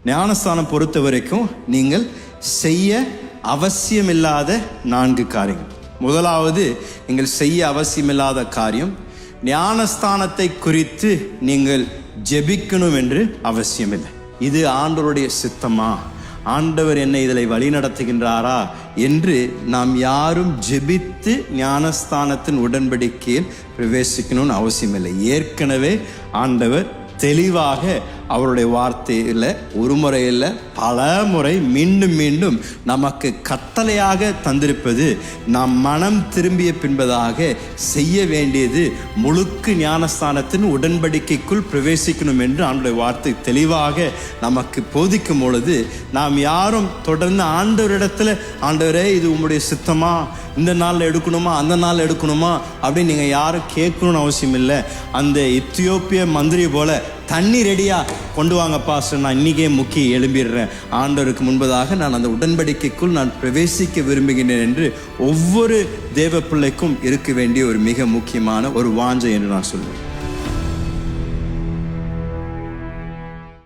ஞானஸ்தானம் பொறுத்த வரைக்கும் நீங்கள் செய்ய அவசியமில்லாத 4 காரியங்கள். முதலாவது, நீங்கள் செய்ய அவசியமில்லாத காரியம், ஞானஸ்தானத்தை குறித்து நீங்கள் ஜெபிக்கணும் என்று அவசியமில்லை. இது ஆண்டவருடைய சித்தமா, ஆண்டவர் என்னை இதில் வழி நடத்துகின்றாரா என்று நாம் யாரும் ஜெபித்து ஞானஸ்தானத்தின் உடன்படிக்கையில் பிரவேசிக்கணும்னு அவசியமில்லை. ஏற்கனவே ஆண்டவர் தெளிவாக அவருடைய வார்த்தையில் ஒரு முறையில் பல முறை மீண்டும் மீண்டும் நமக்கு கட்டளையாக தந்திருப்பது, நாம் மனம் திரும்பிய பின்பதாக செய்ய வேண்டியது முழுக்கு ஞானஸ்தானத்தின் உடன்படிக்கைக்குள் பிரவேசிக்கணும் என்று ஆண்டவருடைய வார்த்தை தெளிவாக நமக்கு போதிக்கும் பொழுது, நாம் யாரும் தொடர்ந்து ஆண்டவரிடத்துல, ஆண்டவரே இது உங்களுடைய சித்தமா, இந்த நாளில் எடுக்கணுமா, அந்த நாள் எடுக்கணுமா அப்படின்னு நீங்கள் யாரும் கேட்கணும்னு அவசியம் இல்லை. அந்த எத்தியோப்பிய மந்திரி போல தண்ணி ரெடியா கொண்டு வாங்க பாஸ்டர், நான் இன்னைக்கே முக்கி எழும்பிடுறேன், ஆண்டவருக்கு முன்பதாக நான் அந்த உடன்படிக்கைக்குள் நான் பிரவேசிக்க விரும்புகிறேன் என்று ஒவ்வொரு தேவ பிள்ளைக்கும் இருக்க வேண்டிய ஒரு மிக முக்கியமான ஒரு வாஞ்சை என்று நான் சொல்வேன்.